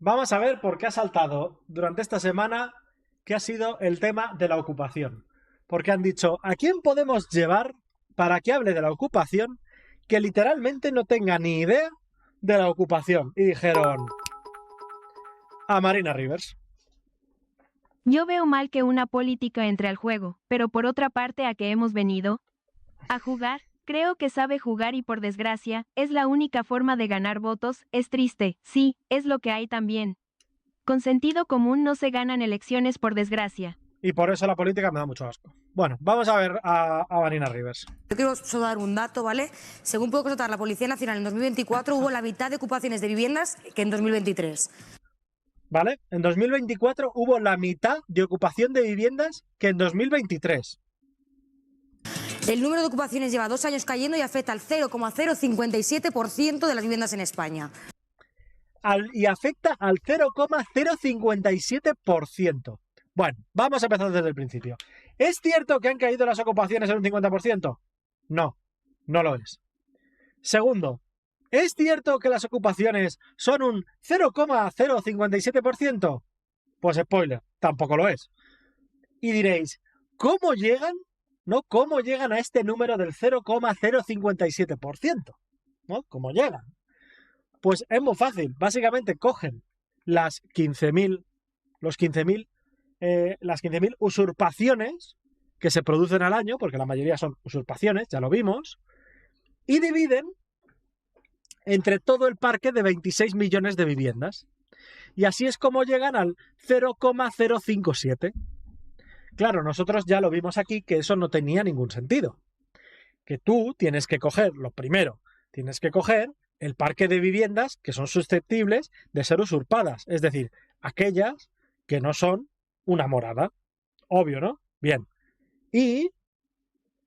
Vamos a ver por qué ha saltado durante esta semana que ha sido el tema de la ocupación. Porque han dicho, ¿a quién podemos llevar para que hable de la ocupación que literalmente no tenga ni idea de la ocupación? Y dijeron, a Marina Rivers. Yo veo mal que una política entre al juego, pero por otra parte, ¿a qué hemos venido? A jugar. Creo que sabe jugar y por desgracia, es la única forma de ganar votos. Es triste, sí, es lo que hay también. Con sentido común no se ganan elecciones por desgracia. Y por eso la política me da mucho asco. Bueno, vamos a ver a Marina Rivers. Yo quiero solo dar un dato, ¿vale? Según puedo constatar, la Policía Nacional en 2024 hubo la mitad de ocupaciones de viviendas que en 2023. ¿Vale? En 2024 hubo la mitad de ocupación de viviendas que en 2023. El número de ocupaciones lleva 2 años cayendo y afecta al 0,057% de las viviendas en España. Y afecta al 0,057%. Bueno, vamos a empezar desde el principio. ¿Es cierto que han caído las ocupaciones en un 50%? No, no lo es. Segundo, ¿es cierto que las ocupaciones son un 0,057%? Pues spoiler, tampoco lo es. Y diréis, ¿cómo llegan? ¿No? ¿Cómo llegan a este número del 0,057%? ¿No? ¿Cómo llegan? Pues es muy fácil. Básicamente cogen las 15.000 usurpaciones que se producen al año, porque la mayoría son usurpaciones, ya lo vimos, y dividen entre todo el parque de 26 millones de viviendas. Y así es como llegan al 0,057. Claro, nosotros ya lo vimos aquí que eso no tenía ningún sentido. Que tú tienes que coger, lo primero, tienes que coger el parque de viviendas que son susceptibles de ser usurpadas. Es decir, aquellas que no son una morada. Obvio, ¿no? Bien. Y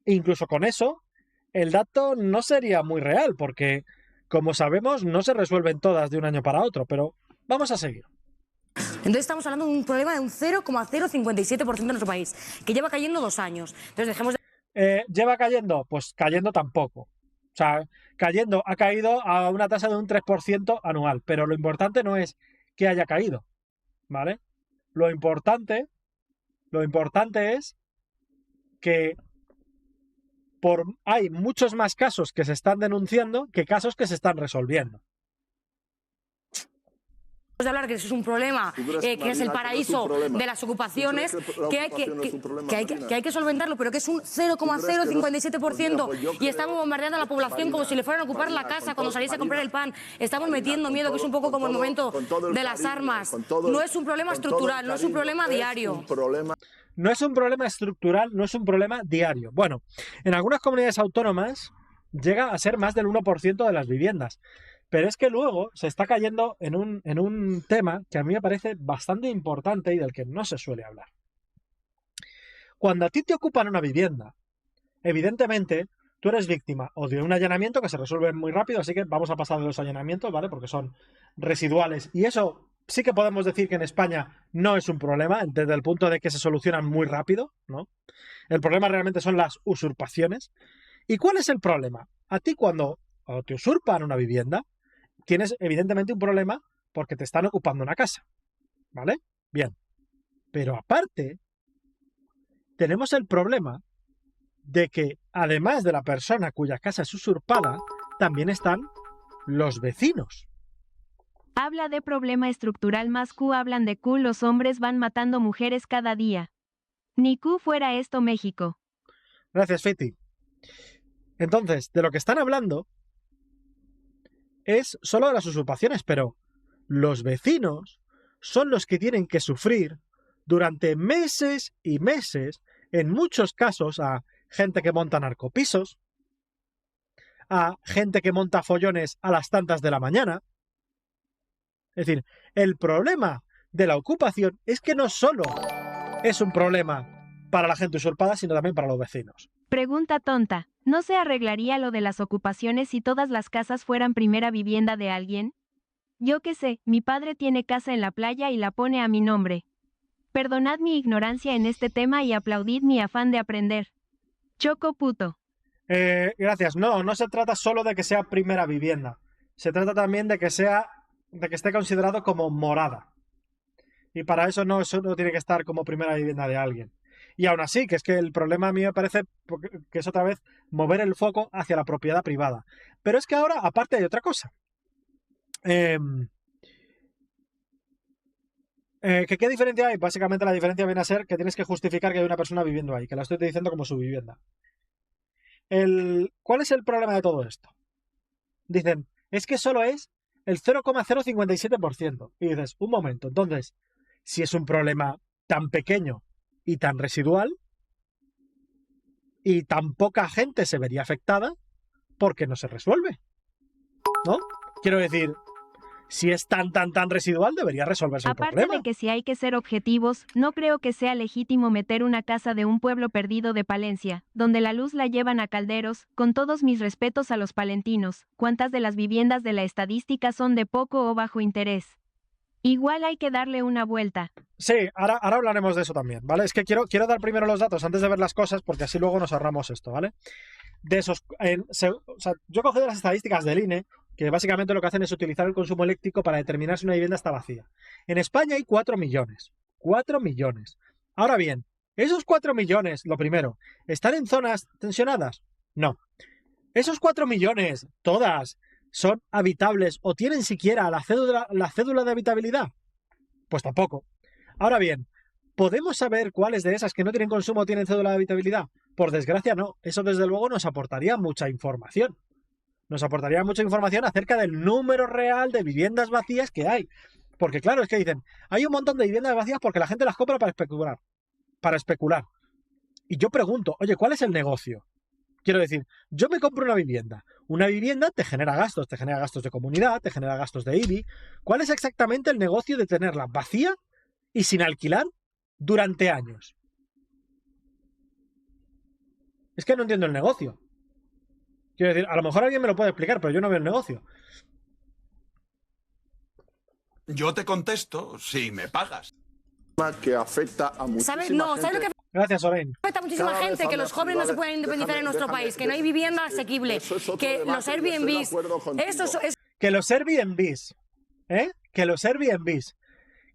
incluso con eso, el dato no sería muy real, porque, como sabemos, no se resuelven todas de un año para otro, pero vamos a seguir. Entonces estamos hablando de un problema de un 0,057% en nuestro país, que lleva cayendo 2 años. Entonces dejemos de... ¿Lleva cayendo? Pues cayendo tampoco. O sea, cayendo, ha caído a una tasa de un 3% anual, pero lo importante no es que haya caído, ¿vale? Lo importante es que hay muchos más casos que se están denunciando que casos que se están resolviendo. de hablar que eso es un problema, que es el paraíso de las ocupaciones, que hay que solventarlo, pero que es un 0,057% y estamos bombardeando a la población como si le fueran a ocupar la casa cuando saliese a comprar el pan. Estamos metiendo miedo, que es un poco como el momento de las armas. No es un problema estructural, no es un problema diario. No es un problema estructural, no es un problema diario. Bueno, en algunas comunidades autónomas llega a ser más del 1% de las viviendas. Pero es que luego se está cayendo en un tema que a mí me parece bastante importante y del que no se suele hablar. Cuando a ti te ocupan una vivienda, evidentemente tú eres víctima o de un allanamiento que se resuelve muy rápido, así que vamos a pasar de los allanamientos, ¿vale? Porque son residuales y eso sí que podemos decir que en España no es un problema, desde el punto de que se solucionan muy rápido, ¿no? El problema realmente son las usurpaciones. ¿Y cuál es el problema? A ti cuando te usurpan una vivienda, tienes evidentemente un problema porque te están ocupando una casa, ¿vale? Bien. Pero aparte, tenemos el problema de que, además de la persona cuya casa es usurpada, también están los vecinos. Habla de problema estructural más Q hablan de Q, los hombres van matando mujeres cada día. Ni Q fuera esto México. Gracias, Fiti. Entonces, de lo que están hablando es solo de las usurpaciones, pero los vecinos son los que tienen que sufrir durante meses y meses, en muchos casos, a gente que monta narcopisos, a gente que monta follones a las tantas de la mañana. Es decir, el problema de la ocupación es que no solo es un problema para la gente usurpada, sino también para los vecinos. Pregunta tonta, ¿no se arreglaría lo de las ocupaciones si todas las casas fueran primera vivienda de alguien? Yo qué sé, mi padre tiene casa en la playa y la pone a mi nombre. Perdonad mi ignorancia en este tema y aplaudid mi afán de aprender. Choco puto. Gracias. No se trata solo de que sea primera vivienda. Se trata también de que sea de que esté considerado como morada. Y para eso no tiene que estar como primera vivienda de alguien. Y aún así, que es que el problema a mí me parece que es otra vez mover el foco hacia la propiedad privada. Pero es que ahora, aparte, hay otra cosa. ¿Qué diferencia hay? Básicamente la diferencia viene a ser que tienes que justificar que hay una persona viviendo ahí, que la estoy diciendo como su vivienda. ¿Cuál es el problema de todo esto? Dicen, es que solo es el 0,057%. Y dices, un momento, entonces, si es un problema tan pequeño y tan residual y tan poca gente se vería afectada, ¿por qué no se resuelve? ¿No? Quiero decir, si es tan residual, debería resolverse el problema. Aparte de que si hay que ser objetivos, no creo que sea legítimo meter una casa de un pueblo perdido de Palencia, donde la luz la llevan a calderos, con todos mis respetos a los palentinos, cuántas de las viviendas de la estadística son de poco o bajo interés. Igual hay que darle una vuelta. Sí, ahora hablaremos de eso también, ¿vale? Es que quiero dar primero los datos antes de ver las cosas, porque así luego nos ahorramos esto, ¿vale? De esos, yo he cogido las estadísticas del INE, que básicamente lo que hacen es utilizar el consumo eléctrico para determinar si una vivienda está vacía. En España hay 4 millones. 4 millones. Ahora bien, esos 4 millones, lo primero, ¿están en zonas tensionadas? No. Esos 4 millones, todas, ¿son habitables o tienen siquiera la cédula de habitabilidad? Pues tampoco. Ahora bien, ¿podemos saber cuáles de esas que no tienen consumo tienen cédula de habitabilidad? Por desgracia no. Eso desde luego nos aportaría mucha información. Nos aportaría mucha información acerca del número real de viviendas vacías que hay. Porque claro, es que dicen, hay un montón de viviendas vacías porque la gente las compra para especular. Para especular. Y yo pregunto, oye, ¿cuál es el negocio? Quiero decir, yo me compro una vivienda. Una vivienda te genera gastos de comunidad, te genera gastos de IBI. ¿Cuál es exactamente el negocio de tenerla vacía y sin alquilar durante años? Es que no entiendo el negocio. Quiero decir, a lo mejor alguien me lo puede explicar, pero yo no veo el negocio. Yo te contesto si me pagas. Que afecta a muchísima ¿Sabes? No, gente. ¿sabes lo que Gracias, Soren. afecta a muchísima Cada vez gente? Que hablas los jóvenes no se pueden independizar en nuestro país, que no hay vivienda asequible, eso es otro que debate, los yo estoy de Airbnbs, acuerdo contigo. eso es Que los Airbnbs. ¿Que los Airbnbs?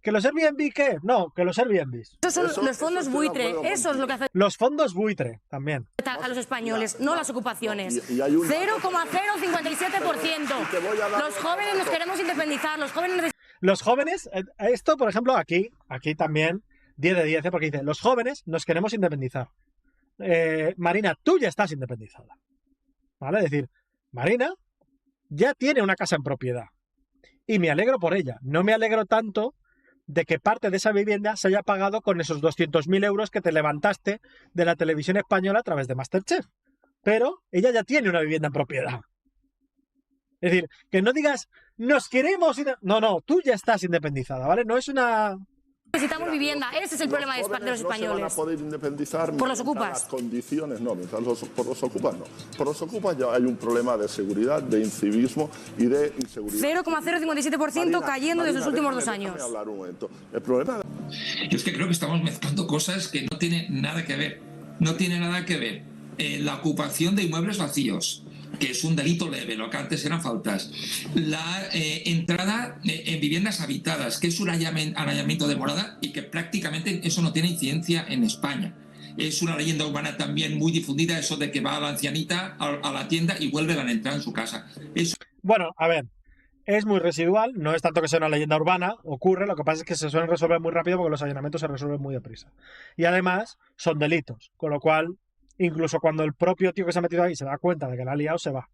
¿Que los Airbnb qué? No, que los Airbnbs. Esos son Eso los fondos estoy de buitre, acuerdo eso es lo que afecta Los fondos buitre, también. a los españoles, no las ocupaciones. Y hay un- 0,057%. te voy a dar Los un jóvenes nos dato. queremos independizar, los jóvenes Los jóvenes, esto por ejemplo aquí también, 10 de 10, porque dice, los jóvenes nos queremos independizar. Marina, tú ya estás independizada. ¿Vale? Es decir, Marina ya tiene una casa en propiedad. Y me alegro por ella. No me alegro tanto de que parte de esa vivienda se haya pagado con esos 200.000 euros que te levantaste de la televisión española a través de MasterChef. Pero ella ya tiene una vivienda en propiedad. Es decir, que no digas, nos queremos... No, tú ya estás independizada, ¿vale? No es una... necesitamos vivienda. Ese es el problema de los jóvenes no se van a españoles. poder independizar Por los mientras ocupas. las condiciones no, por los ocupas no. Por los ocupas ya hay un problema de seguridad, de incivismo y de inseguridad. 0,057% cayendo desde los últimos 2 años. Déjame hablar un momento. El problema Yo es que creo que estamos mezclando cosas que no tienen nada que ver. No tiene nada que ver. La ocupación de inmuebles vacíos, que es un delito leve, lo que antes eran faltas. La entrada en viviendas habitadas, que es un arañamiento de morada y que prácticamente eso no tiene incidencia en España. Es una leyenda urbana también muy difundida, eso de que va la ancianita a la tienda y vuelve a entrar en su casa. Eso... Bueno, a ver, es muy residual, no es tanto que sea una leyenda urbana, ocurre, lo que pasa es que se suelen resolver muy rápido porque los allanamientos se resuelven muy deprisa. Y además son delitos, con lo cual, incluso cuando el propio tío que se ha metido ahí se da cuenta de que la ha liado, se va.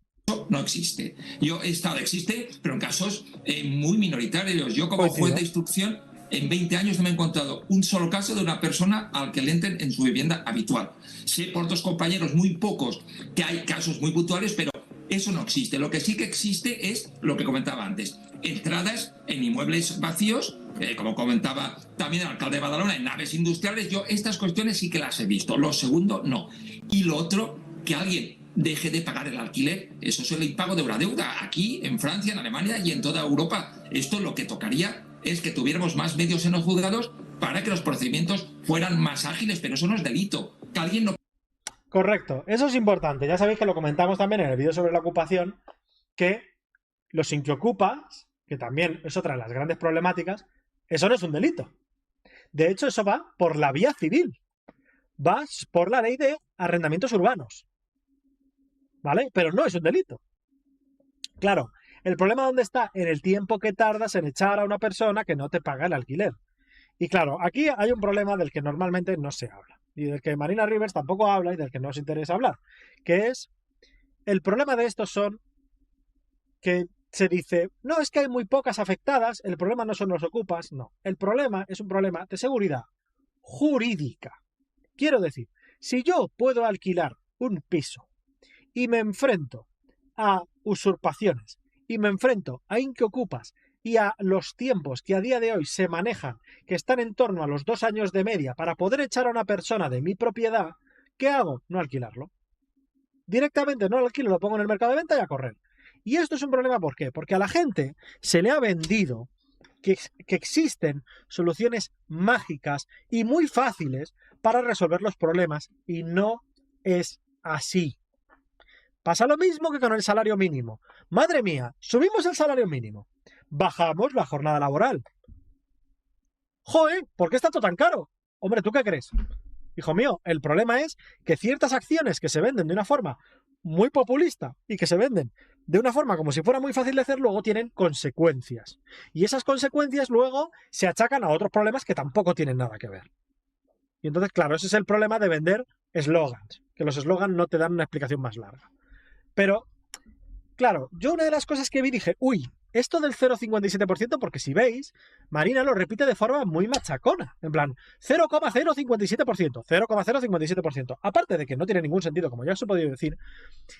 No existe. Yo he estado, existe, pero en casos muy minoritarios. Yo como juez de instrucción, en 20 años no me he encontrado un solo caso de una persona al que le entren en su vivienda habitual. Sé por 2 compañeros, muy pocos, que hay casos muy puntuales, pero eso no existe. Lo que sí que existe es lo que comentaba antes. Entradas en inmuebles vacíos, como comentaba también el alcalde de Badalona, en naves industriales. Yo estas cuestiones sí que las he visto. Lo segundo, no. Y lo otro, que alguien deje de pagar el alquiler. Eso es el impago de una deuda. Aquí, en Francia, en Alemania y en toda Europa. Esto lo que tocaría es que tuviéramos más medios en los juzgados para que los procedimientos fueran más ágiles, pero eso no es delito. Que alguien no... Correcto, eso es importante. Ya sabéis que lo comentamos también en el vídeo sobre la ocupación, que los inquiocupas que también es otra de las grandes problemáticas, eso no es un delito. De hecho, eso va por la vía civil. Va por la ley de arrendamientos urbanos. ¿Vale? Pero no es un delito. Claro, el problema ¿dónde está? En el tiempo que tardas en echar a una persona que no te paga el alquiler. Y claro, aquí hay un problema del que normalmente no se habla. Y del que Marina Rivers tampoco habla y del que no os interesa hablar. Que es, el problema de estos son que se dice, no, es que hay muy pocas afectadas, el problema no son los ocupas, no. El problema es un problema de seguridad jurídica. Quiero decir, si yo puedo alquilar un piso y me enfrento a usurpaciones y me enfrento a inquiocupas y a los tiempos que a día de hoy se manejan, que están en torno a los 2 años de media para poder echar a una persona de mi propiedad, ¿qué hago? No alquilarlo. Directamente no lo alquilo, lo pongo en el mercado de venta y a correr. Y esto es un problema, ¿por qué? Porque a la gente se le ha vendido que existen soluciones mágicas y muy fáciles para resolver los problemas, y no es así. Pasa lo mismo que con el salario mínimo. Madre mía, subimos el salario mínimo, bajamos la jornada laboral. Joder, ¿por qué está todo tan caro? Hombre, ¿tú qué crees? Hijo mío, el problema es que ciertas acciones que se venden de una forma muy populista y que se venden de una forma como si fuera muy fácil de hacer, luego tienen consecuencias. Y esas consecuencias luego se achacan a otros problemas que tampoco tienen nada que ver. Y entonces, claro, ese es el problema de vender eslogans, que los eslogans no te dan una explicación más larga. Pero, claro, yo una de las cosas que vi dije, uy, esto del 0,57%, porque si veis, Marina lo repite de forma muy machacona, en plan, 0,057%, 0,057%. Aparte de que no tiene ningún sentido, como ya os he podido decir,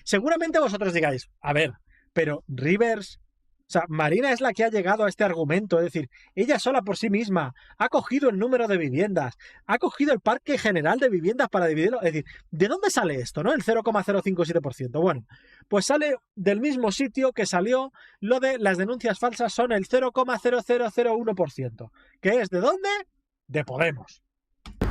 seguramente vosotros digáis, a ver, pero Rivers, o sea, Marina es la que ha llegado a este argumento, es decir, ella sola por sí misma ha cogido el número de viviendas, ha cogido el parque general de viviendas para dividirlo, es decir, ¿de dónde sale esto, no? El 0,057%. Bueno, pues sale del mismo sitio que salió lo de las denuncias falsas, son el 0,0001%. ¿Que es de dónde? De Podemos.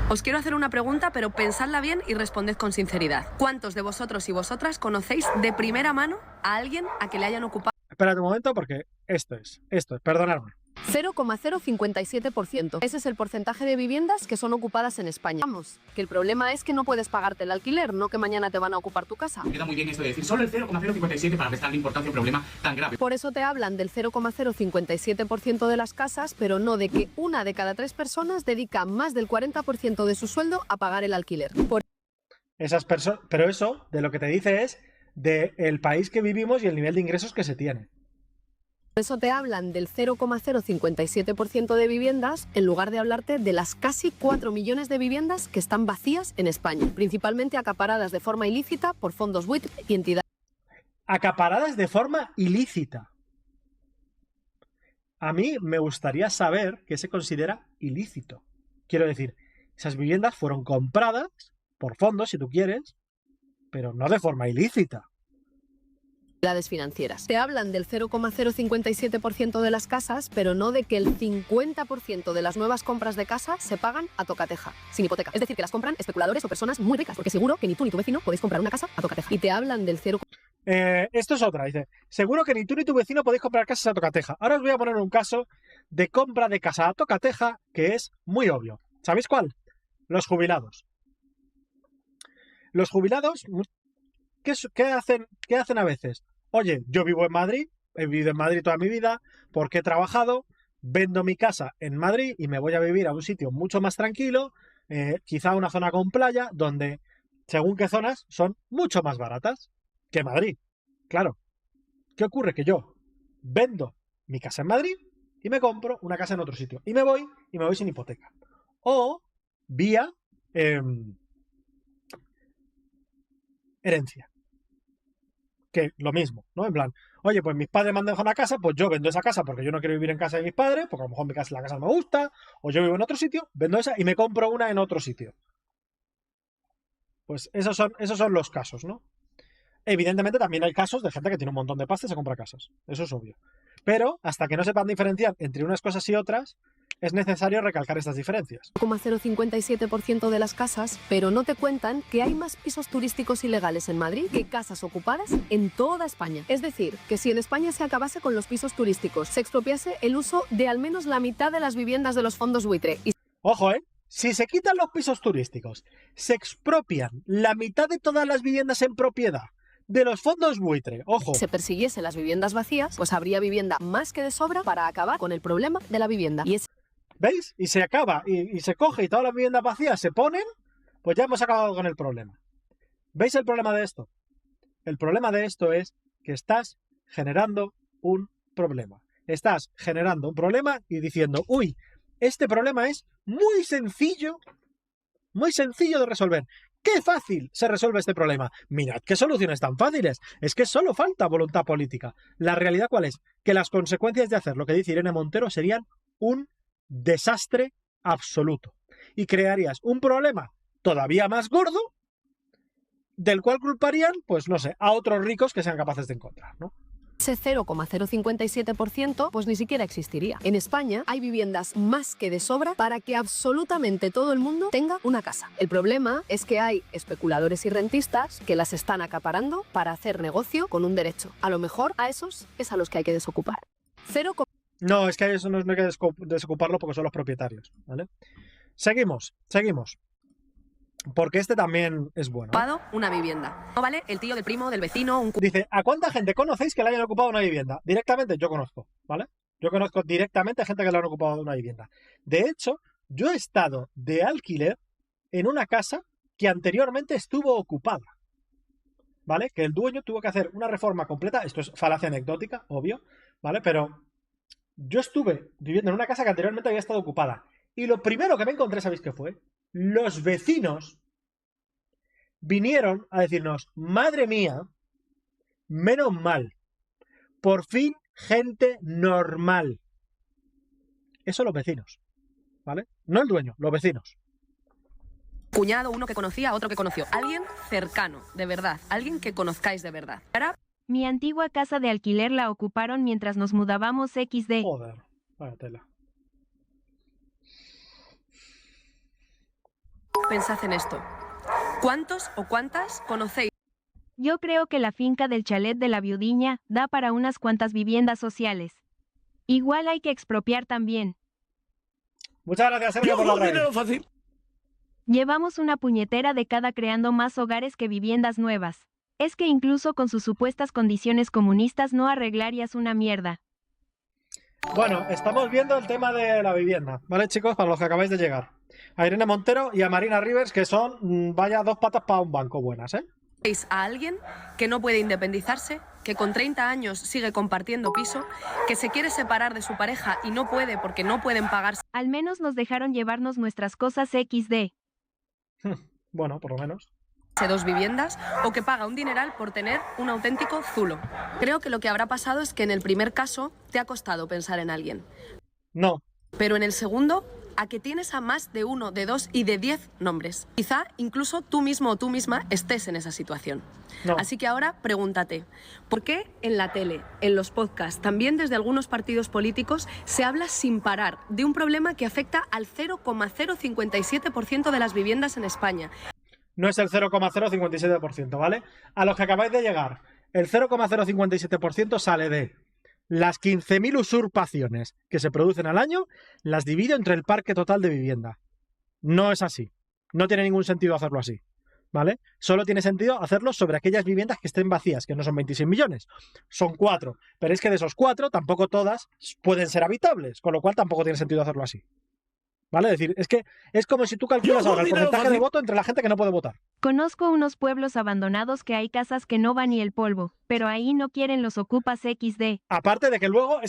Os quiero hacer una pregunta, pero pensadla bien y responded con sinceridad. ¿Cuántos de vosotros y vosotras conocéis de primera mano a alguien a que le hayan ocupado? Espérate un momento porque esto es, perdonadme. 0,057%. Ese es el porcentaje de viviendas que son ocupadas en España. Vamos, que el problema es que no puedes pagarte el alquiler, no que mañana te van a ocupar tu casa. Queda muy bien esto de decir solo el 0,057 para restarle importancia a un problema tan grave. Por eso te hablan del 0,057% de las casas, pero no de que 1 de cada 3 personas dedica más del 40% de su sueldo a pagar el alquiler. Pero eso de lo que te dice es del país que vivimos y el nivel de ingresos que se tiene. Por eso te hablan del 0,057% de viviendas en lugar de hablarte de las casi 4 millones de viviendas que están vacías en España, principalmente acaparadas de forma ilícita por fondos buitre y entidades. Acaparadas de forma ilícita. A mí me gustaría saber qué se considera ilícito. Quiero decir, esas viviendas fueron compradas por fondos, si tú quieres, pero no de forma ilícita. Financieras. Te hablan del 0,057% de las casas, pero no de que el 50% de las nuevas compras de casa se pagan a tocateja, sin hipoteca. Es decir, que las compran especuladores o personas muy ricas, porque seguro que ni tú ni tu vecino podéis comprar una casa a tocateja. Y te hablan del 0. Esto es otra, dice, seguro que ni tú ni tu vecino podéis comprar casas a tocateja. Ahora os voy a poner un caso de compra de casa a tocateja que es muy obvio. ¿Sabéis cuál? Los jubilados. Los jubilados, ¿qué hacen a veces? Oye, yo vivo en Madrid, he vivido en Madrid toda mi vida, porque he trabajado, vendo mi casa en Madrid y me voy a vivir a un sitio mucho más tranquilo, quizá una zona con playa, donde según qué zonas son mucho más baratas que Madrid. Claro, ¿qué ocurre? Que yo vendo mi casa en Madrid y me compro una casa en otro sitio. Y me voy sin hipoteca. O vía herencia. Que lo mismo, ¿no? En plan, oye, pues mis padres me han dejado una casa, pues yo vendo esa casa porque yo no quiero vivir en casa de mis padres, porque a lo mejor la casa no me gusta, o yo vivo en otro sitio, vendo esa y me compro una en otro sitio. Pues esos son los casos, ¿no? Evidentemente también hay casos de gente que tiene un montón de pasta y se compra casas. Eso es obvio. Pero hasta que no sepan diferenciar entre unas cosas y otras, es necesario recalcar estas diferencias. 0,057% de las casas, pero no te cuentan que hay más pisos turísticos ilegales en Madrid que casas ocupadas en toda España. Es decir, que si en España se acabase con los pisos turísticos, se expropiase el uso de al menos la mitad de las viviendas de los fondos buitre. Ojo, si se quitan los pisos turísticos, se expropian la mitad de todas las viviendas en propiedad de los fondos buitre, ojo. Si se persiguiese las viviendas vacías, pues habría vivienda más que de sobra para acabar con el problema de la vivienda. ¿Veis? Y se acaba, y se coge y todas las viviendas vacías se ponen, pues ya hemos acabado con el problema. ¿Veis el problema de esto? El problema de esto es que estás generando un problema. Estás generando un problema y diciendo, uy, este problema es muy sencillo de resolver. ¡Qué fácil se resuelve este problema! Mirad qué soluciones tan fáciles. Es que solo falta voluntad política. La realidad, ¿cuál es? Que las consecuencias de hacer lo que dice Irene Montero serían un desastre absoluto. Y crearías un problema todavía más gordo, del cual culparían, pues no sé, a otros ricos que sean capaces de encontrar, ¿no? Ese 0,057% pues ni siquiera existiría. En España hay viviendas más que de sobra para que absolutamente todo el mundo tenga una casa. El problema es que hay especuladores y rentistas que las están acaparando para hacer negocio con un derecho. A lo mejor a esos es a los que hay que desocupar. No, es que a eso no hay que desocuparlo porque son los propietarios, ¿vale? Seguimos. Porque este también es bueno. Una vivienda. No vale el tío del primo, del vecino, Dice, ¿a cuánta gente conocéis que le hayan ocupado una vivienda? Directamente yo conozco, ¿vale? Yo conozco directamente gente que le han ocupado una vivienda. De hecho, yo he estado de alquiler en una casa que anteriormente estuvo ocupada, ¿vale? Que el dueño tuvo que hacer una reforma completa. Esto es falacia anecdótica, obvio, ¿vale? Pero yo estuve viviendo en una casa que anteriormente había estado ocupada. Y lo primero que me encontré, ¿sabéis qué fue? Los vecinos vinieron a decirnos, madre mía, menos mal, por fin gente normal. Eso los vecinos, ¿vale? No el dueño, los vecinos. cuñado, uno que conocía, otro que conoció. Alguien cercano, de verdad. Alguien que conozcáis de verdad. Mi antigua casa de alquiler la ocuparon mientras nos mudábamos XD. Joder, vaya tela. Pensad en esto. ¿Cuántos o cuántas conocéis? Yo creo que la finca del chalet de la viudiña da para unas cuantas viviendas sociales. Igual hay que expropiar también. Muchas gracias, Sergio, por la radio. Llevamos una puñetera década creando más hogares que viviendas nuevas. Es que incluso con sus supuestas condiciones comunistas no arreglarías una mierda. Bueno, estamos viendo el tema de la vivienda, ¿vale, chicos? Para los que acabáis de llegar. A Irene Montero y a Marina Rivers, que son, vaya, dos patas para un banco buenas, ¿eh? ¿Veis a alguien que no puede independizarse, que con 30 años sigue compartiendo piso, que se quiere separar de su pareja y no puede porque no pueden pagarse? Al menos nos dejaron llevarnos nuestras cosas XD. Bueno, por lo menos. Dos viviendas o que paga un dineral por tener un auténtico zulo. Creo que lo que habrá pasado es que en el primer caso te ha costado pensar en alguien. No. Pero en el segundo, a que tienes a más de uno, de dos y de 10 nombres. Quizá incluso tú mismo o tú misma estés en esa situación. No. Así que ahora pregúntate, ¿por qué en la tele, en los podcasts, también desde algunos partidos políticos, se habla sin parar de un problema que afecta al 0,057% de las viviendas en España? No es el 0,057%, ¿vale? A los que acabáis de llegar, el 0,057% sale de las 15.000 usurpaciones que se producen al año, las divido entre el parque total de vivienda. No es así. No tiene ningún sentido hacerlo así, ¿vale? Solo tiene sentido hacerlo sobre aquellas viviendas que estén vacías, que no son 26 millones, son 4. Pero es que de esos 4, tampoco todas pueden ser habitables, con lo cual tampoco tiene sentido hacerlo así. ¿Vale? Es decir, es que es como si tú calculas ahora el porcentaje de voto entre la gente que no puede votar. Conozco unos pueblos abandonados que hay casas que no van ni el polvo, pero ahí no quieren los ocupas XD. Aparte de que luego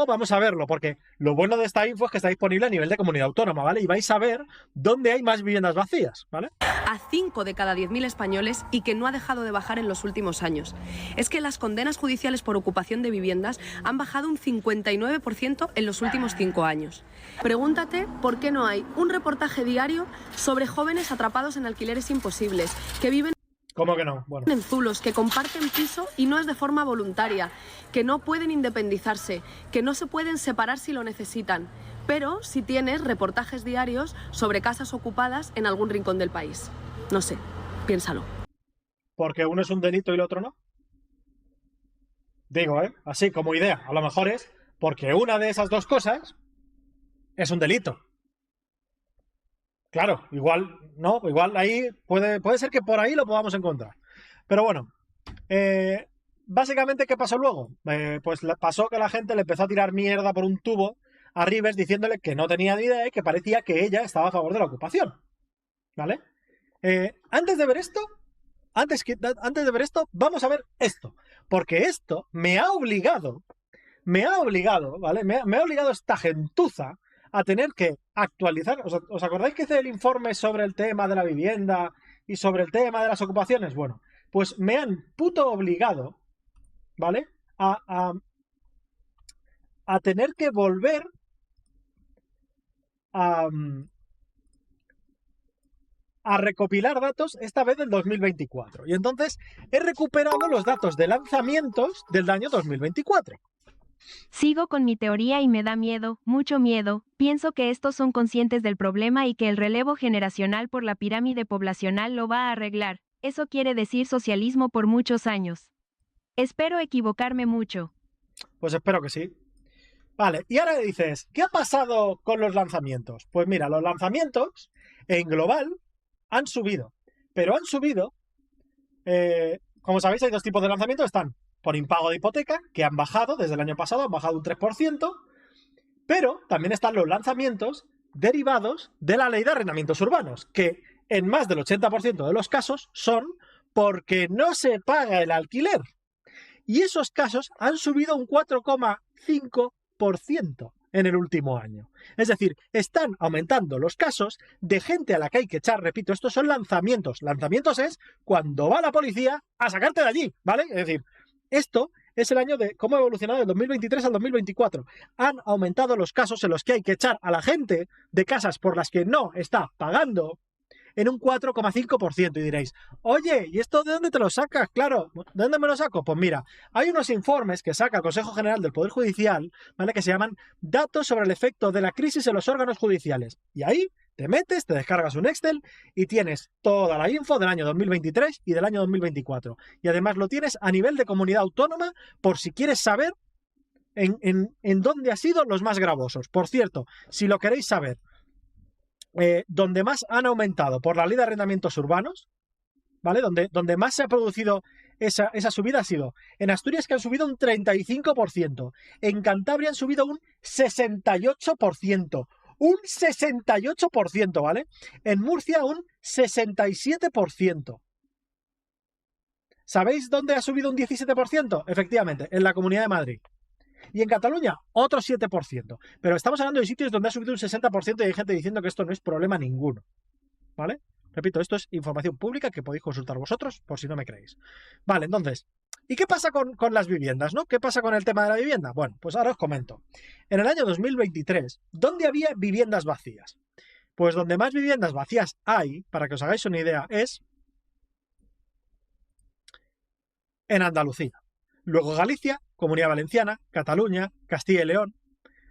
vamos a verlo, porque lo bueno de esta info es que está disponible a nivel de comunidad autónoma, ¿vale? Y vais a ver dónde hay más viviendas vacías, ¿vale? A 5 de cada 10.000 españoles y que no ha dejado de bajar en los últimos años. Es que las condenas judiciales por ocupación de viviendas han bajado un 59% en los últimos 5 años. Pregúntate por qué no hay un reportaje diario sobre jóvenes atrapados en alquileres imposibles, que viven ¿Cómo que no? Bueno. en zulos, que comparten piso y no es de forma voluntaria, que no pueden independizarse, que no se pueden separar si lo necesitan. pero sí tienes reportajes diarios sobre casas ocupadas en algún rincón del país. No sé, piénsalo. Porque uno es un delito y el otro no. Digo, así como idea. A lo mejor es porque una de esas dos cosas es un delito. Claro, igual no, igual ahí puede ser que por ahí lo podamos encontrar. Pero bueno, básicamente, ¿qué pasó luego? Pues pasó que la gente le empezó a tirar mierda por un tubo a Rivers diciéndole que no tenía ni idea y que parecía que ella estaba a favor de la ocupación. ¿Vale? Antes de ver esto, vamos a ver esto. Porque esto me ha obligado, ¿vale? Me ha obligado esta gentuza a tener que actualizar. ¿Os acordáis que hice el informe sobre el tema de la vivienda y sobre el tema de las ocupaciones? Bueno, pues me han puto obligado, ¿vale? A tener que volver a recopilar datos, esta vez del 2024. Y entonces he recuperado los datos de lanzamientos del año 2024. Sigo con mi teoría y me da miedo, mucho miedo. Pienso que estos son conscientes del problema y que el relevo generacional por la pirámide poblacional lo va a arreglar. Eso quiere decir socialismo por muchos años. Espero equivocarme mucho. Pues espero que sí. Vale, y ahora dices, ¿qué ha pasado con los lanzamientos? Pues mira, los lanzamientos en global han subido, pero han subido, como sabéis, hay dos tipos de lanzamientos, están por impago de hipoteca, que han bajado desde el año pasado, han bajado un 3%, pero también están los lanzamientos derivados de la ley de arrendamientos urbanos, que en más del 80% de los casos son porque no se paga el alquiler. Y esos casos han subido un 4,5% en el último año. Es decir, están aumentando los casos de gente a la que hay que echar, repito, estos son lanzamientos. Lanzamientos es cuando va la policía a sacarte de allí, ¿vale? Es decir, esto es el año de cómo ha evolucionado del 2023 al 2024. Han aumentado los casos en los que hay que echar a la gente de casas por las que no está pagando en un 4,5%. Y diréis, oye, ¿y esto de dónde te lo sacas? Claro, ¿de dónde me lo saco? Pues mira, hay unos informes que saca el Consejo General del Poder Judicial, ¿vale? Que se llaman Datos sobre el efecto de la crisis en los órganos judiciales. Y ahí te metes, te descargas un Excel y tienes toda la info del año 2023 y del año 2024. Y además lo tienes a nivel de comunidad autónoma por si quieres saber en dónde han sido los más gravosos. Por cierto, si lo queréis saber, donde más han aumentado por la ley de arrendamientos urbanos, ¿vale? Donde más se ha producido esa subida ha sido en Asturias, que han subido un 35%, en Cantabria han subido un 68%, un 68%, ¿vale? En Murcia un 67%. ¿Sabéis dónde ha subido un 17%? Efectivamente, en la Comunidad de Madrid. Y en Cataluña, otro 7%. Pero estamos hablando de sitios donde ha subido un 60% y hay gente diciendo que esto no es problema ninguno. ¿Vale? Repito, esto es información pública que podéis consultar vosotros por si no me creéis. Vale, entonces, ¿y qué pasa con las viviendas, no? ¿Qué pasa con el tema de la vivienda? Bueno, pues ahora os comento. En el año 2023, ¿dónde había viviendas vacías? Pues donde más viviendas vacías hay, para que os hagáis una idea, es en Andalucía. Luego Galicia, Comunidad Valenciana, Cataluña, Castilla y León.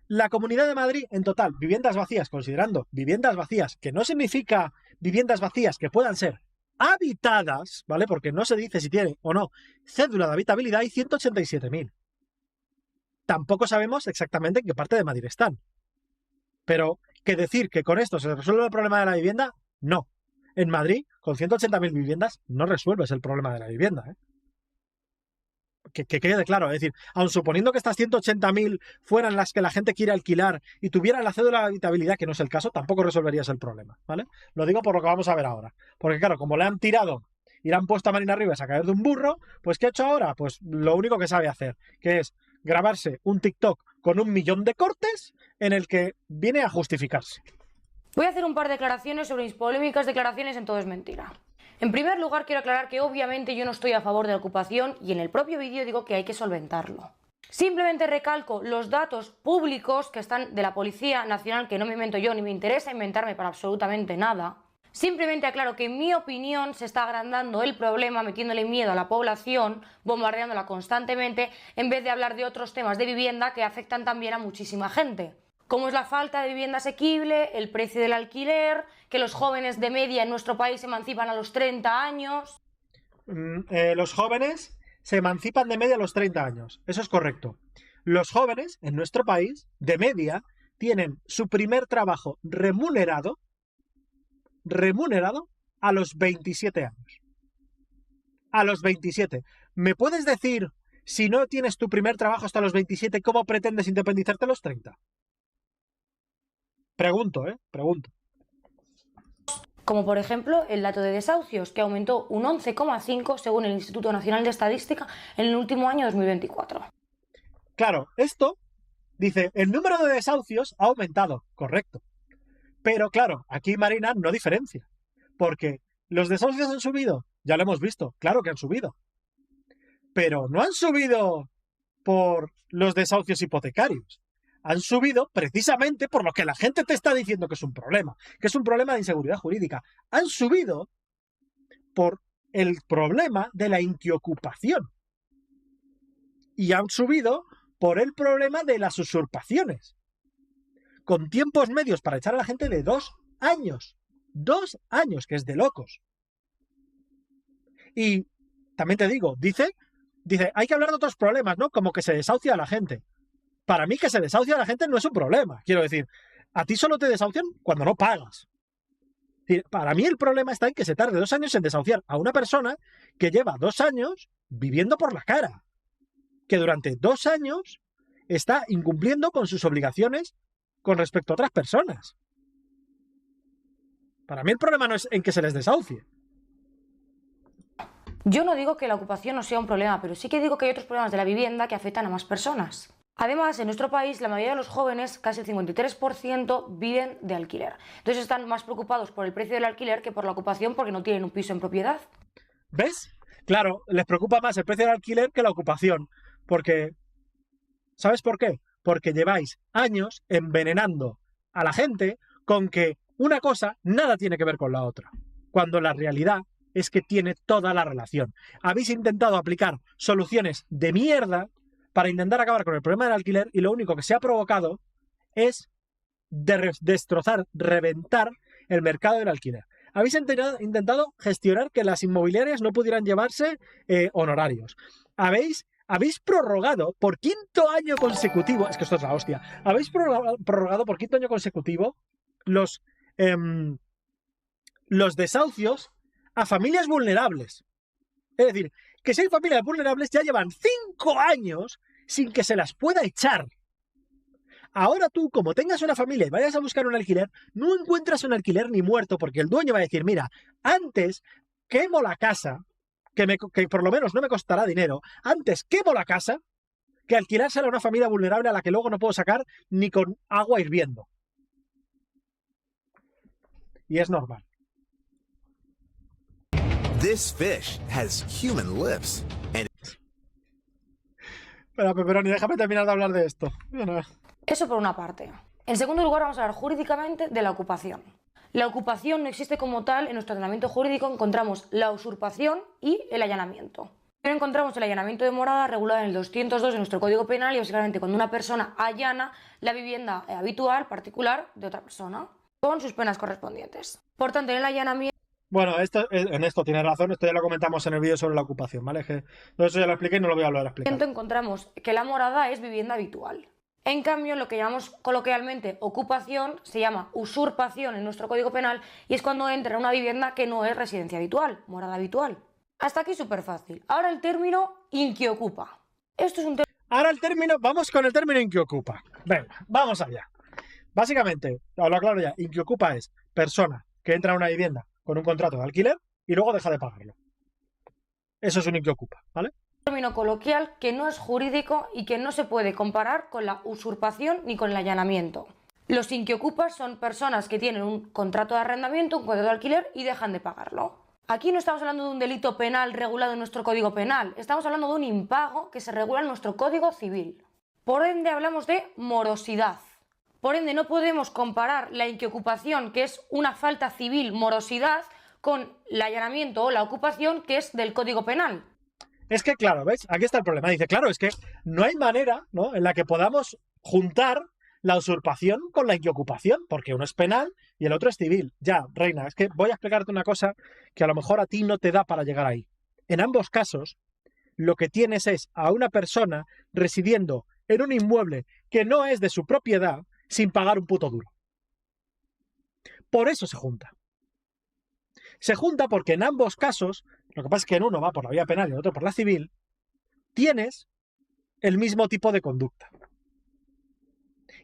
La Comunidad de Madrid, en total, viviendas vacías, considerando viviendas vacías, que no significa viviendas vacías que puedan ser habitadas, ¿vale? Porque no se dice si tiene o no cédula de habitabilidad, hay 187.000. Tampoco sabemos exactamente en qué parte de Madrid están. Pero que decir que con esto se resuelve el problema de la vivienda, no. En Madrid, con 180.000 viviendas, no resuelves el problema de la vivienda, ¿eh? Que quede claro, es decir, aun suponiendo que estas 180.000 fueran las que la gente quiere alquilar y tuvieran la cédula de habitabilidad, que no es el caso, tampoco resolverías el problema, ¿vale? Lo digo por lo que vamos a ver ahora. Porque claro, como le han tirado y le han puesto a Marina Rivas a caer de un burro, pues ¿qué ha hecho ahora? Pues lo único que sabe hacer, que es grabarse un TikTok con 1 millón de cortes en el que viene a justificarse. Voy a hacer un par de declaraciones sobre mis polémicas declaraciones en Todo es Mentira. En primer lugar, quiero aclarar que obviamente yo no estoy a favor de la ocupación y en el propio vídeo digo que hay que solventarlo. Simplemente recalco los datos públicos que están de la Policía Nacional, que no me invento yo ni me interesa inventarme para absolutamente nada. Simplemente aclaro que en mi opinión se está agrandando el problema, metiéndole miedo a la población, bombardeándola constantemente, en vez de hablar de otros temas de vivienda que afectan también a muchísima gente. como es la falta de vivienda asequible, el precio del alquiler, que los jóvenes de media en nuestro país se emancipan a los 30 años. Los jóvenes se emancipan de media a los 30 años. Eso es correcto. Los jóvenes en nuestro país, de media, tienen su primer trabajo remunerado a los 27 años. A los 27. ¿Me puedes decir, si no tienes tu primer trabajo hasta los 27, cómo pretendes independizarte a los 30? Pregunto. Como por ejemplo el dato de desahucios, que aumentó un 11,5 según el Instituto Nacional de Estadística en el último año 2024. Claro, esto dice, el número de desahucios ha aumentado, correcto. Pero claro, aquí Marina no diferencia, porque los desahucios han subido, ya lo hemos visto, claro que han subido. Pero no han subido por los desahucios hipotecarios. Han subido precisamente por lo que la gente te está diciendo que es un problema de inseguridad jurídica. Han subido por el problema de la inquiocupación. Y han subido por el problema de las usurpaciones. Con tiempos medios para echar a la gente de 2 años. 2 años, que es de locos. Y también te digo, dice, hay que hablar de otros problemas, ¿no? Como que se desahucia a la gente. Para mí que se desahucia a la gente no es un problema. Quiero decir, a ti solo te desahucian cuando no pagas. Para mí el problema está en que se tarde 2 años en desahuciar a una persona que lleva 2 años viviendo por la cara. Que durante 2 años está incumpliendo con sus obligaciones con respecto a otras personas. Para mí el problema no es en que se les desahucie. Yo no digo que la ocupación no sea un problema, pero sí que digo que hay otros problemas de la vivienda que afectan a más personas. Además, en nuestro país, la mayoría de los jóvenes, casi el 53%, viven de alquiler. Entonces están más preocupados por el precio del alquiler que por la ocupación porque no tienen un piso en propiedad. ¿Ves? Claro, les preocupa más el precio del alquiler que la ocupación. Porque, ¿sabes por qué? Porque lleváis años envenenando a la gente con que una cosa nada tiene que ver con la otra. Cuando la realidad es que tiene toda la relación. Habéis intentado aplicar soluciones de mierda para intentar acabar con el problema del alquiler y lo único que se ha provocado es destrozar, reventar el mercado del alquiler. Habéis intentado gestionar que las inmobiliarias no pudieran llevarse honorarios. Habéis prorrogado por 5º año consecutivo, es que esto es la hostia, habéis prorrogado por 5º año consecutivo los desahucios a familias vulnerables. Es decir, que si hay familias vulnerables ya llevan 5 años sin que se las pueda echar. Ahora tú, como tengas una familia y vayas a buscar un alquiler, no encuentras un alquiler ni muerto, porque el dueño va a decir, mira, antes quemo la casa, que por lo menos no me costará dinero, antes quemo la casa que alquilársela a una familia vulnerable a la que luego no puedo sacar ni con agua hirviendo. Y es normal. This fish has human lips. Espera, Pepperoni, déjame terminar de hablar de esto. Eso por una parte. En segundo lugar, vamos a hablar jurídicamente de la ocupación. La ocupación no existe como tal. En nuestro ordenamiento jurídico encontramos la usurpación y el allanamiento. Pero encontramos el allanamiento de morada regulado en el 202 de nuestro Código Penal y básicamente cuando una persona allana la vivienda habitual, particular, de otra persona, con sus penas correspondientes. Por tanto, en el allanamiento... Bueno, en esto tienes razón, esto ya lo comentamos en el vídeo sobre la ocupación, ¿vale? Eso ya lo expliqué y no lo voy a volver a explicar. Encontramos que la morada es vivienda habitual. En cambio, lo que llamamos coloquialmente ocupación se llama usurpación en nuestro Código Penal y es cuando entra en una vivienda que no es residencia habitual, morada habitual. Hasta aquí súper fácil. Ahora el término inquiocupa. Esto es un término... Vamos con el término inquiocupa. Venga, vamos allá. Básicamente, lo aclaro ya, inquiocupa es persona que entra a una vivienda con un contrato de alquiler y luego deja de pagarlo. Eso es un inquiocupa, ¿vale? Término coloquial que no es jurídico y que no se puede comparar con la usurpación ni con el allanamiento. Los inquiocupas son personas que tienen un contrato de arrendamiento, un contrato de alquiler y dejan de pagarlo. Aquí no estamos hablando de un delito penal regulado en nuestro Código Penal, estamos hablando de un impago que se regula en nuestro Código Civil. Por ende hablamos de morosidad. Por ende no podemos comparar la inquiocupación, que es una falta civil, morosidad, con el allanamiento o la ocupación, que es del Código Penal. Es que, claro, ¿ves? Aquí está el problema. Dice, claro, es que no hay manera, ¿no?, en la que podamos juntar la usurpación con la inquiocupación, porque uno es penal y el otro es civil. Ya, Reina, es que voy a explicarte una cosa que a lo mejor a ti no te da para llegar ahí. En ambos casos, lo que tienes es a una persona residiendo en un inmueble que no es de su propiedad sin pagar un puto duro. Por eso se junta. Se junta porque en ambos casos, lo que pasa es que en uno va por la vía penal y en otro por la civil, tienes el mismo tipo de conducta.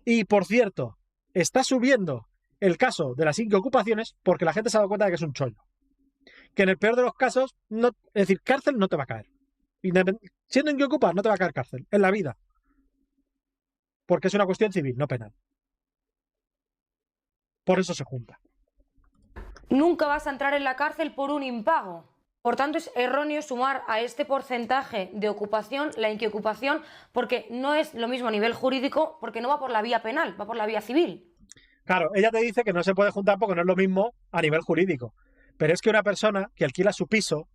Y, por cierto, está subiendo el caso de las inquiocupaciones porque la gente se ha dado cuenta de que es un chollo. Que en el peor de los casos, no, es decir, cárcel no te va a caer. Siendo inquiocupa no te va a caer cárcel en la vida. Porque es una cuestión civil, no penal. Por eso se junta. Nunca vas a entrar en la cárcel por un impago. Por tanto, es erróneo sumar a este porcentaje de ocupación la inquiocupación, porque no es lo mismo a nivel jurídico, porque no va por la vía penal, va por la vía civil. Claro, ella te dice que no se puede juntar porque no es lo mismo a nivel jurídico. Pero es que una persona que alquila su piso...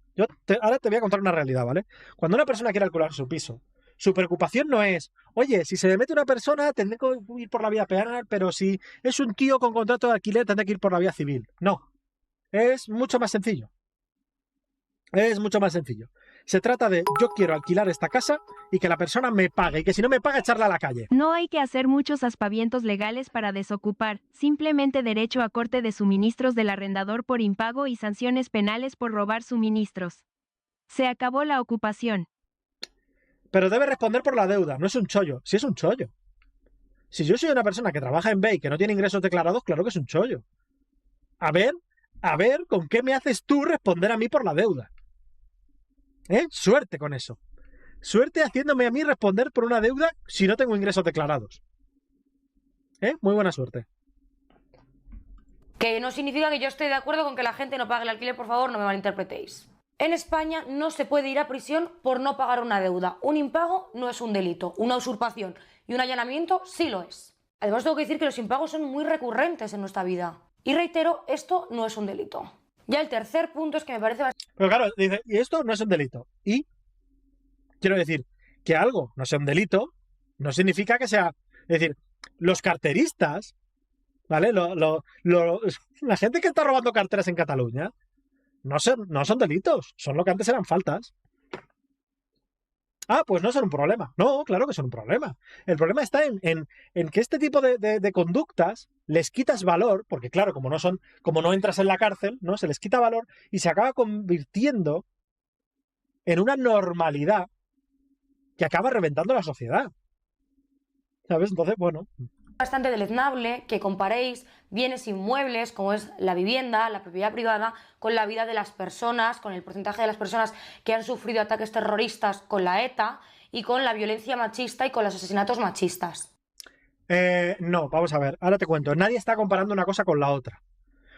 ahora te voy a contar una realidad, ¿vale? Cuando una persona quiere alquilar su piso, su preocupación no es, oye, si se le mete una persona tendré que ir por la vía penal, pero si es un tío con contrato de alquiler tendré que ir por la vía civil. No. Es mucho más sencillo. Es mucho más sencillo. Se trata de, yo quiero alquilar esta casa y que la persona me pague, y que si no me paga, echarla a la calle. No hay que hacer muchos aspavientos legales para desocupar, simplemente derecho a corte de suministros del arrendador por impago y sanciones penales por robar suministros. Se acabó la ocupación. Pero debe responder por la deuda, no es un chollo. Si es un chollo. Si yo soy una persona que trabaja en BEI que no tiene ingresos declarados, claro que es un chollo. A ver, ¿con qué me haces tú responder a mí por la deuda? Suerte con eso. Suerte haciéndome a mí responder por una deuda si no tengo ingresos declarados. Muy buena suerte. Que no significa que yo esté de acuerdo con que la gente no pague el alquiler, por favor, no me malinterpretéis. En España no se puede ir a prisión por no pagar una deuda. Un impago no es un delito, una usurpación y un allanamiento sí lo es. Además tengo que decir que los impagos son muy recurrentes en nuestra vida. Y reitero, esto no es un delito. Ya el tercer punto es que me parece bastante... Pero claro, dice, y esto no es un delito. Y quiero decir, que algo no sea un delito, no significa que sea... Es decir, los carteristas, ¿vale? La gente que está robando carteras en Cataluña no son delitos, son lo que antes eran faltas. Ah, pues no son un problema. No, claro que son un problema. El problema está en que este tipo de conductas les quitas valor, porque claro, como no entras en la cárcel, ¿no? Se les quita valor y se acaba convirtiendo en una normalidad que acaba reventando la sociedad. ¿Sabes? Entonces, bueno... bastante deleznable que comparéis bienes inmuebles, como es la vivienda, la propiedad privada, con la vida de las personas, con el porcentaje de las personas que han sufrido ataques terroristas con la ETA y con la violencia machista y con los asesinatos machistas. No, vamos a ver, ahora te cuento. Nadie está comparando una cosa con la otra.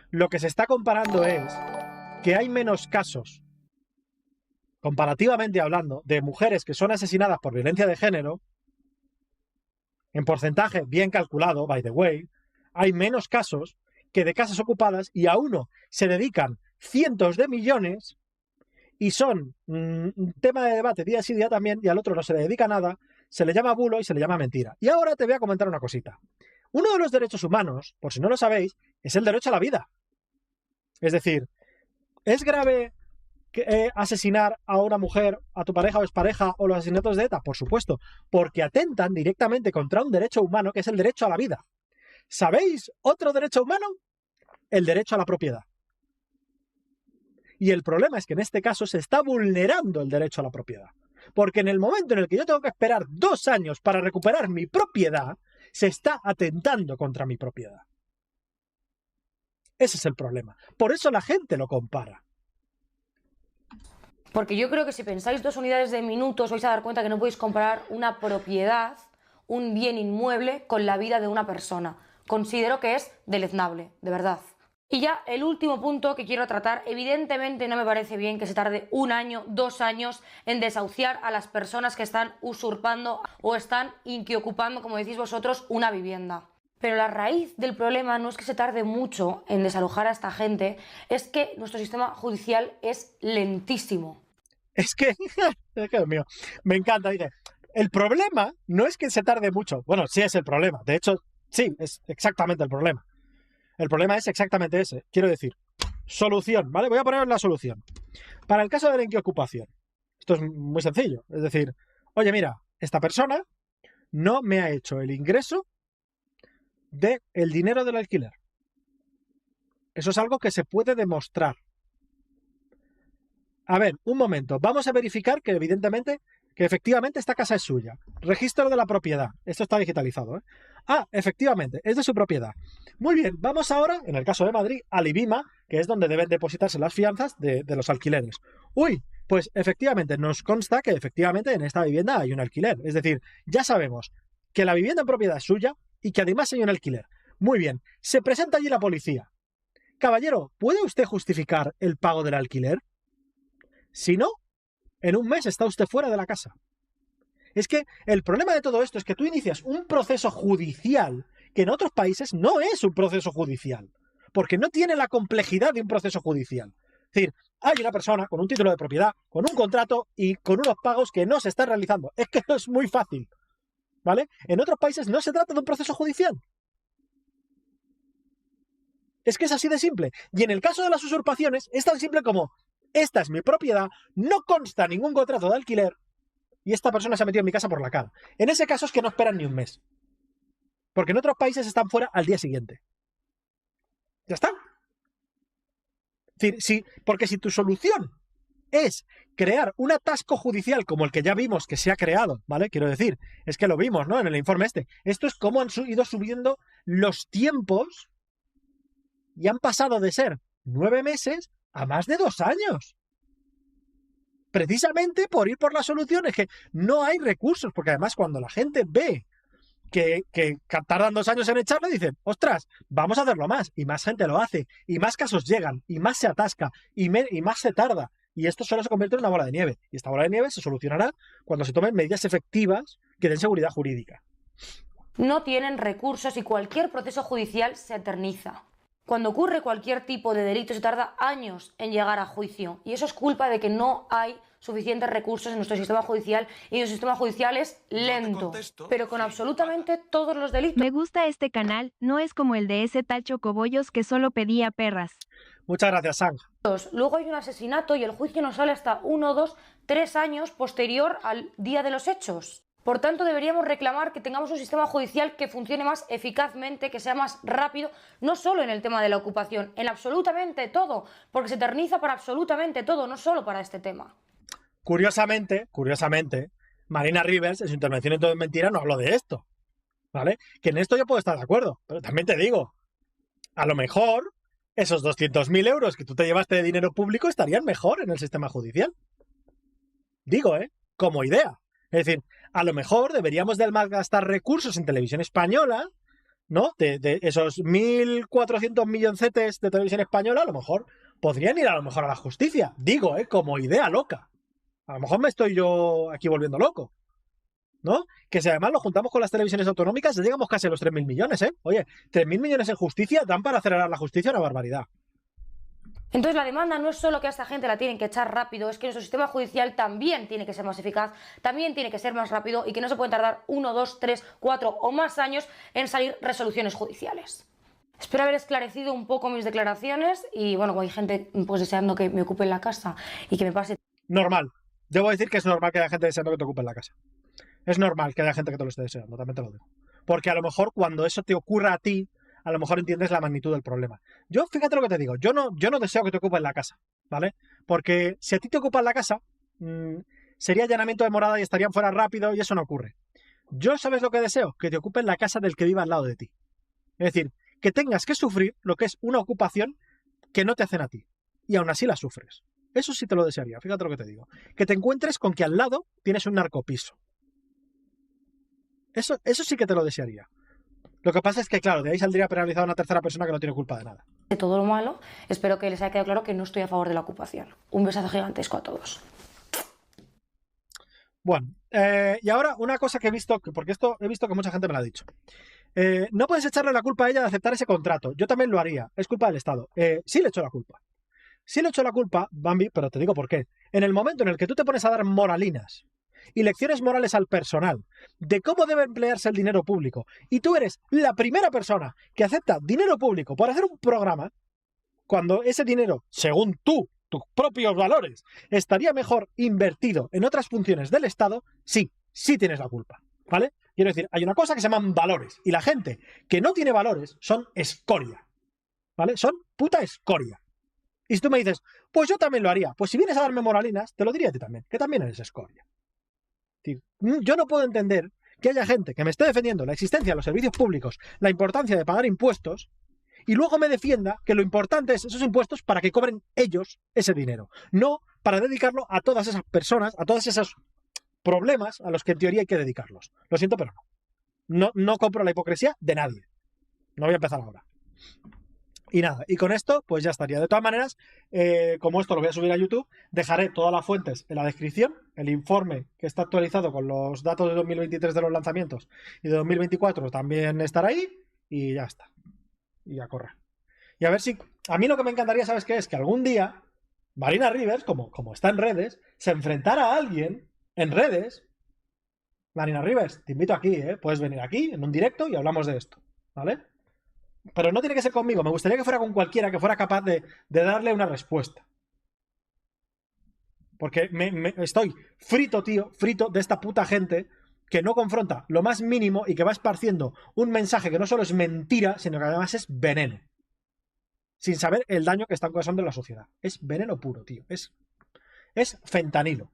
Lo que se está comparando es que hay menos casos, comparativamente hablando, de mujeres que son asesinadas por violencia de género. En porcentaje bien calculado, by the way, hay menos casos que de casas ocupadas y a uno se dedican cientos de millones y son un tema de debate día sí día también, y al otro no se le dedica nada, se le llama bulo y se le llama mentira. Y ahora te voy a comentar una cosita. Uno de los derechos humanos, por si no lo sabéis, es el derecho a la vida. Es decir, ¿es grave asesinar a una mujer, a tu pareja o expareja, o los asesinatos de ETA? Por supuesto, porque atentan directamente contra un derecho humano que es el derecho a la vida. ¿Sabéis otro derecho humano? El derecho a la propiedad. Y el problema es que en este caso se está vulnerando el derecho a la propiedad. Porque en el momento en el que yo tengo que esperar 2 años para recuperar mi propiedad, se está atentando contra mi propiedad. Ese es el problema. Por eso la gente lo compara. Porque yo creo que si pensáis 2 unidades de minutos vais a dar cuenta que no podéis comparar una propiedad, un bien inmueble, con la vida de una persona. Considero que es deleznable, de verdad. Y ya el último punto que quiero tratar, evidentemente no me parece bien que se tarde 1 año, 2 años en desahuciar a las personas que están usurpando o están inquiocupando, como decís vosotros, una vivienda. Pero la raíz del problema no es que se tarde mucho en desalojar a esta gente, es que nuestro sistema judicial es lentísimo. Es que, Dios mío, me encanta. Dice, el problema no es que se tarde mucho. Bueno, sí es el problema. De hecho, Sí, es exactamente el problema. El problema es exactamente ese. Quiero decir, solución, ¿vale? Voy a poner la solución. Para el caso de la inquiocupación, esto es muy sencillo. Es decir, oye, mira, esta persona no me ha hecho el ingreso del dinero del alquiler. Eso es algo que se puede demostrar. A ver, un momento. Vamos a verificar que efectivamente esta casa es suya. Registro de la propiedad. Esto está digitalizado, ¿eh? Ah, efectivamente, es de su propiedad. Muy bien, vamos ahora, en el caso de Madrid, al IBIMA, que es donde deben depositarse las fianzas de los alquileres. Uy, pues efectivamente nos consta que efectivamente en esta vivienda hay un alquiler. Es decir, ya sabemos que la vivienda en propiedad es suya y que además hay un alquiler. Muy bien, se presenta allí la policía. Caballero, ¿puede usted justificar el pago del alquiler? Si no, en un mes está usted fuera de la casa. Es que el problema de todo esto es que tú inicias un proceso judicial que en otros países no es un proceso judicial, porque no tiene la complejidad de un proceso judicial. Es decir, hay una persona con un título de propiedad, con un contrato y con unos pagos que no se están realizando. Es que no es muy fácil, ¿vale? En otros países no se trata de un proceso judicial. Es que es así de simple. Y en el caso de las usurpaciones es tan simple como: esta es mi propiedad, no consta ningún contrato de alquiler y esta persona se ha metido en mi casa por la cara. En ese caso es que no esperan ni un mes. Porque en otros países están fuera al día siguiente. Ya está. Es decir, sí, porque si tu solución es crear un atasco judicial como el que ya vimos que se ha creado, ¿vale? Quiero decir, es que lo vimos, ¿no? En el informe este. Esto es cómo han ido subiendo los tiempos y han pasado de ser 9 meses a más de 2 años. Precisamente por ir por las soluciones, que no hay recursos, porque además cuando la gente ve que tardan 2 años en echarlo, dicen, ostras, vamos a hacerlo más, y más gente lo hace, y más casos llegan, y más se atasca, y más se tarda, y esto solo se convierte en una bola de nieve, y esta bola de nieve se solucionará cuando se tomen medidas efectivas que den seguridad jurídica. No tienen recursos y cualquier proceso judicial se eterniza. Cuando ocurre cualquier tipo de delito se tarda años en llegar a juicio y eso es culpa de que no hay suficientes recursos en nuestro sistema judicial y nuestro sistema judicial es lento, pero con absolutamente todos los delitos. Me gusta este canal, no es como el de ese tal Chocobollos que solo pedía perras. Muchas gracias, Sang. Luego hay un asesinato y el juicio no sale hasta 1, 2, 3 años posterior al día de los hechos. Por tanto, deberíamos reclamar que tengamos un sistema judicial que funcione más eficazmente, que sea más rápido, no solo en el tema de la ocupación, en absolutamente todo, porque se eterniza para absolutamente todo, no solo para este tema. Curiosamente, Marina Rivers, en su intervención en Todo es Mentira, no habló de esto, ¿vale? Que en esto yo puedo estar de acuerdo, pero también te digo, a lo mejor esos 200.000 euros que tú te llevaste de dinero público estarían mejor en el sistema judicial. Digo, como idea. Es decir, a lo mejor deberíamos de malgastar recursos en Televisión Española, ¿no? De esos 1.400 milloncetes de Televisión Española, a lo mejor podrían ir a lo mejor a la justicia. Digo, como idea loca. A lo mejor me estoy yo aquí volviendo loco, ¿no? Que si además lo juntamos con las televisiones autonómicas, ya llegamos casi a los 3.000 millones, ¿eh? Oye, 3.000 millones en justicia dan para acelerar la justicia una barbaridad. Entonces la demanda no es solo que a esta gente la tienen que echar rápido, es que nuestro sistema judicial también tiene que ser más eficaz, también tiene que ser más rápido y que no se pueden tardar 1, 2, 3, 4 o más años en salir resoluciones judiciales. Espero haber esclarecido un poco mis declaraciones y bueno, hay gente pues deseando que me ocupe en la casa y que me pase... Normal. Debo decir que es normal que haya gente deseando que te ocupe en la casa. Es normal que haya gente que te lo esté deseando, también te lo digo. Porque a lo mejor cuando eso te ocurra a ti, a lo mejor entiendes la magnitud del problema. Yo, fíjate lo que te digo, yo no deseo que te ocupes la casa, ¿vale? Porque si a ti te ocupas la casa, sería allanamiento de morada y estarían fuera rápido y eso no ocurre. Yo, ¿sabes lo que deseo? Que te ocupes la casa del que viva al lado de ti. Es decir, que tengas que sufrir lo que es una ocupación que no te hacen a ti. Y aún así la sufres. Eso sí te lo desearía, fíjate lo que te digo. Que te encuentres con que al lado tienes un narcopiso. Eso sí que te lo desearía. Lo que pasa es que, claro, de ahí saldría penalizada una tercera persona que no tiene culpa de nada. De todo lo malo, espero que les haya quedado claro que no estoy a favor de la ocupación. Un besazo gigantesco a todos. Bueno, y ahora una cosa que he visto, porque esto he visto que mucha gente me lo ha dicho. No puedes echarle la culpa a ella de aceptar ese contrato. Yo también lo haría. Es culpa del Estado. Sí le echo la culpa. Sí le echo la culpa, Bambi, pero te digo por qué. En el momento en el que tú te pones a dar moralinas y lecciones morales al personal de cómo debe emplearse el dinero público, y tú eres la primera persona que acepta dinero público por hacer un programa, cuando ese dinero, según tú, tus propios valores, estaría mejor invertido en otras funciones del Estado, sí tienes la culpa, ¿vale? Quiero decir, hay una cosa que se llaman valores, y la gente que no tiene valores son escoria, ¿vale? Son puta escoria. Y si tú me dices, pues yo también lo haría, pues si vienes a darme moralinas, te lo diría a ti también, que también eres escoria. Yo no puedo entender que haya gente que me esté defendiendo la existencia de los servicios públicos, la importancia de pagar impuestos, y luego me defienda que lo importante es esos impuestos para que cobren ellos ese dinero, no para dedicarlo a todas esas personas, a todos esos problemas a los que en teoría hay que dedicarlos. Lo siento, pero no. No compro la hipocresía de nadie. No voy a empezar ahora. Y nada, y con esto pues ya estaría. De todas maneras, como esto lo voy a subir a YouTube, dejaré todas las fuentes en la descripción, el informe que está actualizado con los datos de 2023 de los lanzamientos y de 2024 también estará ahí, y ya está. Y a correr. Y a ver si... A mí lo que me encantaría, ¿sabes qué? Es que algún día Marina Rivers, como está en redes, se enfrentara a alguien en redes. Marina Rivers, te invito aquí, puedes venir aquí en un directo y hablamos de esto, ¿vale? Pero no tiene que ser conmigo, me gustaría que fuera con cualquiera que fuera capaz de darle una respuesta. Porque estoy frito, tío, frito de esta puta gente que no confronta lo más mínimo y que va esparciendo un mensaje que no solo es mentira, sino que además es veneno. Sin saber el daño que están causando en la sociedad. Es veneno puro, tío. Es fentanilo.